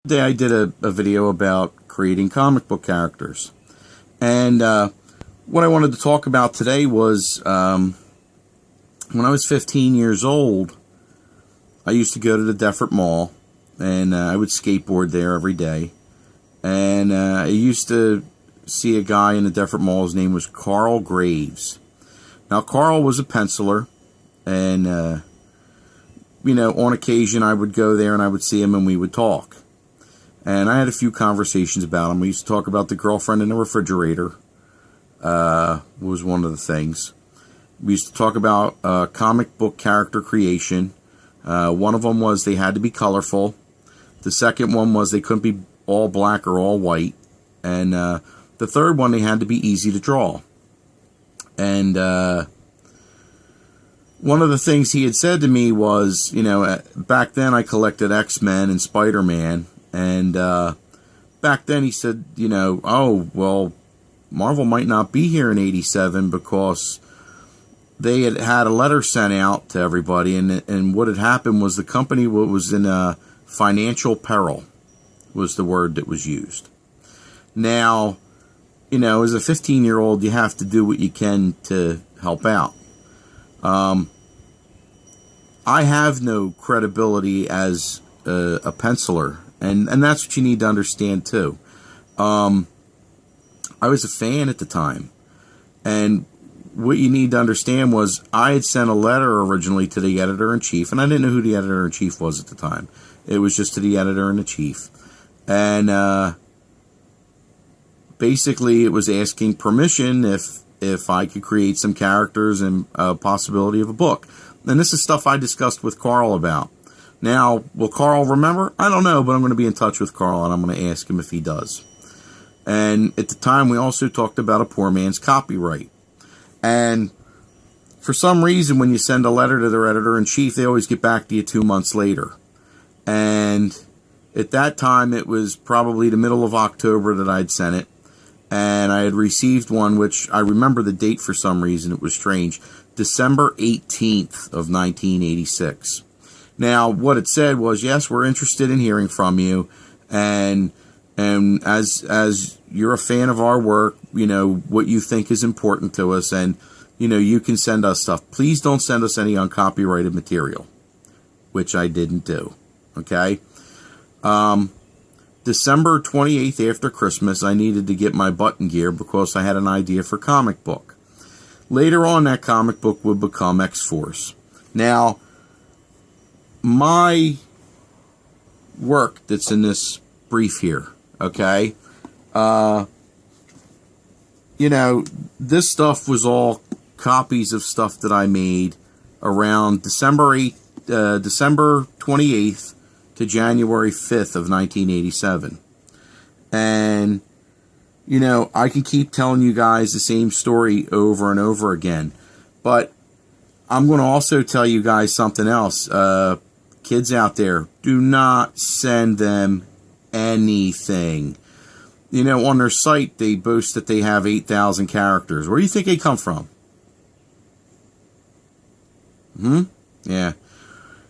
Today I did a video about creating comic book characters. And what I wanted to talk about today was when I was 15 years old, I used to go to the Deffert Mall, and I would skateboard there every day. And I used to see a guy in the Deffert Mall. His name was Carl Graves. Now, Carl was a penciler, and you know, on occasion I would go there and I would see him and we would talk. And I had a few conversations about him. We used to talk about the girlfriend in the refrigerator, was one of the things. We used to talk about comic book character creation. One of them was they had to be colorful. The second one was they couldn't be all black or all white. And the third one, they had to be easy to draw. And one of the things he had said to me was, you know, back then I collected X-Men and Spider-Man. And back then he said, you know, oh, well, Marvel might not be here in '87 because they had a letter sent out to everybody. And what had happened was the company was in financial peril, was the word that was used. Now, you know, as a 15-year-old, you have to do what you can to help out. I have no credibility as a penciler. And that's what you need to understand, too. I was a fan at the time. And what you need to understand was I had sent a letter originally to the editor-in-chief. And I didn't know who the editor-in-chief was at the time. It was just to the editor-in-chief. And basically it was asking permission if I could create some characters and a possibility of a book. And this is stuff I discussed with Carl about. Now, will Carl remember? I don't know, but I'm going to be in touch with Carl, and I'm going to ask him if he does. And at the time, we also talked about a poor man's copyright. And for some reason, when you send a letter to their editor-in-chief, they always get back to you 2 months later. And at that time, it was probably the middle of October that I'd sent it. And I had received one, which I remember the date for some reason. It was strange. December 18th of 1986. Now, what it said was, yes, we're interested in hearing from you, and as you're a fan of our work, you know, what you think is important to us, and, you know, you can send us stuff. Please don't send us any uncopyrighted material, which I didn't do, okay? December 28th, after Christmas, I needed to get my button gear because I had an idea for comic book. Later on, that comic book would become X-Force. Now, my work that's in this brief here, okay, you know, this stuff was all copies of stuff that I made around December 28th to January 5th of 1987. And, you know, I can keep telling you guys the same story over and over again, but I'm going to also tell you guys something else. Kids out there, do not send them anything. You know, on their site, they boast that they have 8,000 characters. Where do you think they come from? Yeah.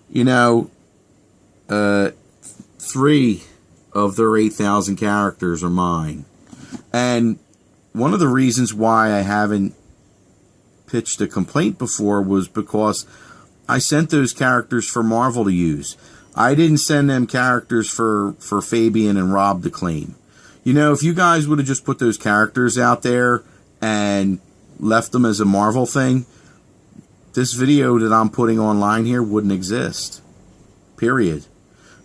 You know, 3 of their 8,000 characters are mine. And one of the reasons why I haven't pitched a complaint before was because I sent those characters for Marvel to use. I didn't send them characters for Fabian and Rob to claim. You know, if you guys would have just put those characters out there and left them as a Marvel thing, this video that I'm putting online here wouldn't exist. Period.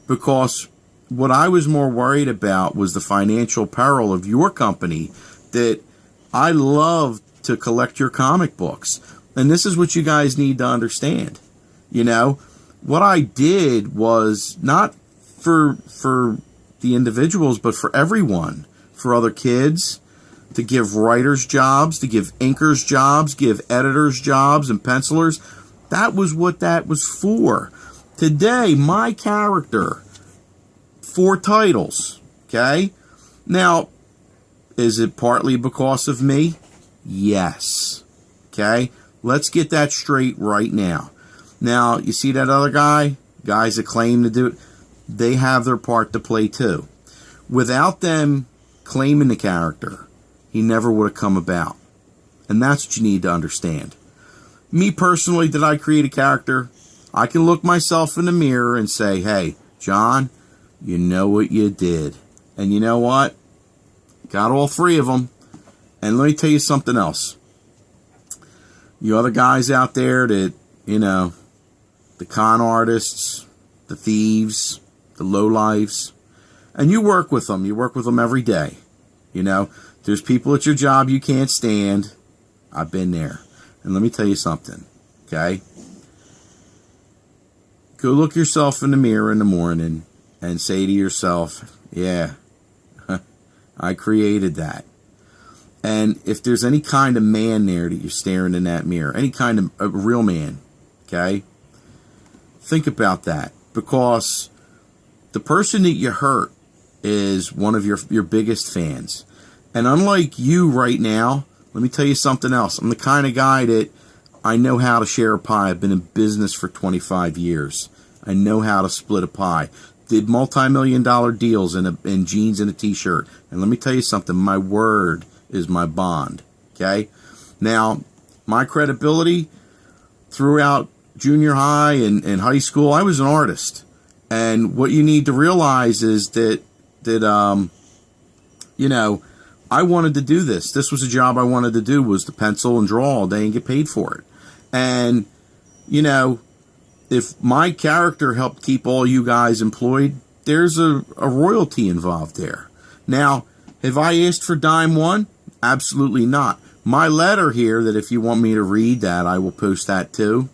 Because what I was more worried about was the financial peril of your company, that I love to collect your comic books. And this is what you guys need to understand. You know, what I did was not for the individuals, but for everyone, for other kids, to give writers jobs, to give inkers jobs, give editors jobs and pencilers. That was what that was for. Today, my character, 4 titles, okay? Now, is it partly because of me? Yes. Okay? Let's get that straight right now. Now, you see that other guy? Guys that claim to do it? they have their part to play too. Without them claiming the character, he never would have come about. And that's what you need to understand. Me personally, did I create a character? I can look myself in the mirror and say, hey, John, you know what you did. And you know what? Got all three of them. And let me tell you something else. You other guys out there that, you know, the con artists, the thieves, the lowlifes, and you work with them. You work with them every day. You know, there's people at your job you can't stand. I've been there. And let me tell you something, okay? Go look yourself in the mirror in the morning and say to yourself, yeah, I created that. And if there's any kind of man there that you're staring in that mirror, any kind of a real man, okay, think about that. Because the person that you hurt is one of your biggest fans. And unlike you right now, let me tell you something else. I'm the kind of guy that I know how to share a pie. I've been in business for 25 years. I know how to split a pie. Did multi-million-dollar deals in jeans and a t-shirt. And let me tell you something. My word is my bond. Okay? Now, my credibility throughout junior high and high school, I was an artist. And what you need to realize is that you know, I wanted to do this. This was a job I wanted to do, was to pencil and draw all day and get paid for it. And, you know, if my character helped keep all you guys employed, there's a royalty involved there. Now, have I asked for dime one? Absolutely not. My letter here, that if you want me to read that, I will post that too.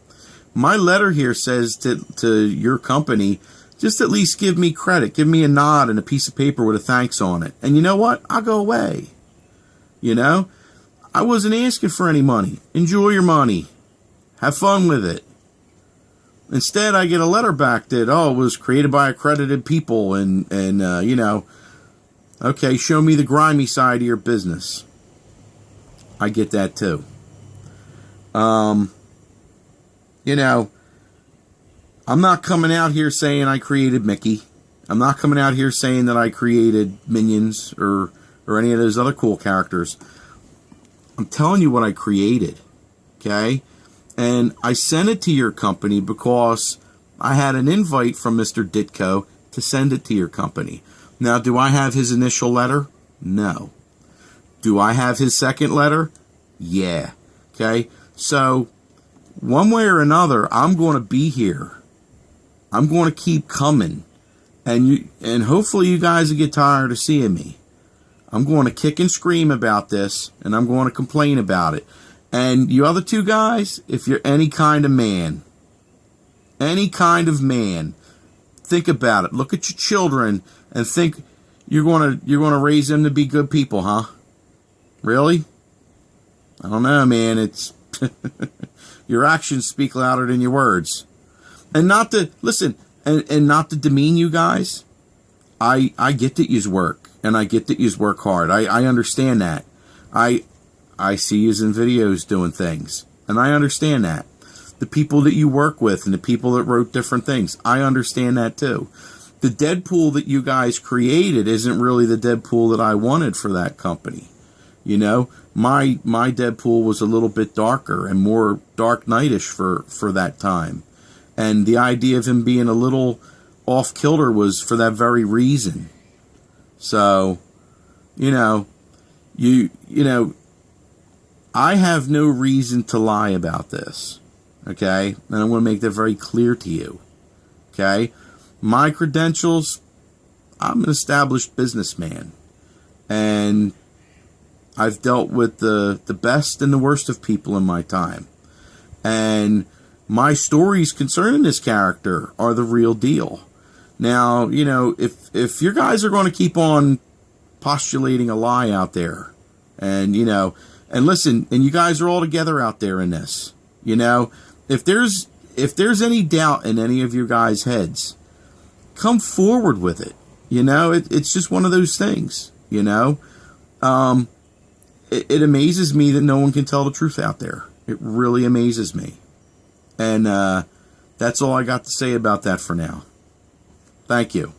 My letter here says to your company, just at least give me credit. Give me a nod and a piece of paper with a thanks on it. And you know what? I'll go away. You know? I wasn't asking for any money. Enjoy your money. Have fun with it. Instead, I get a letter back that, oh, it was created by accredited people and you know, okay, show me the grimy side of your business. I get that too. You know, I'm not coming out here saying I created Mickey. I'm not coming out here saying that I created Minions or any of those other cool characters. I'm telling you what I created, okay? And I sent it to your company because I had an invite from Mr. Ditko to send it to your company. Now, do I have his initial letter? No. Do I have his second letter? Yeah. Okay? So, one way or another, I'm going to be here. I'm going to keep coming. And hopefully you guys will get tired of seeing me. I'm going to kick and scream about this, and I'm going to complain about it. And you other two guys, if you're any kind of man, think about it. Look at your children and think you're going to raise them to be good people, huh? Really? I don't know, man. It's your actions speak louder than your words. And not to listen and not to demean you guys. I get that yous work, and I get that yous work hard. I understand that. I see yous in videos doing things, and I understand that. The people that you work with and the people that wrote different things, I understand that too. The Deadpool that you guys created isn't really the Deadpool that I wanted for that company. You know, my Deadpool was a little bit darker and more Dark Knight-ish for that time. And the idea of him being a little off-kilter was for that very reason. So, you know, you know, I have no reason to lie about this. Okay? And I want to make that very clear to you. Okay? My credentials, I'm an established businessman. And I've dealt with the best and the worst of people in my time. And my stories concerning this character are the real deal. Now, you know, if your guys are going to keep on postulating a lie out there, and, you know, and listen, and you guys are all together out there in this, you know, if there's any doubt in any of your guys' heads, come forward with it. You know, it's just one of those things, you know. It amazes me that no one can tell the truth out there. It really amazes me. And that's all I got to say about that for now. Thank you.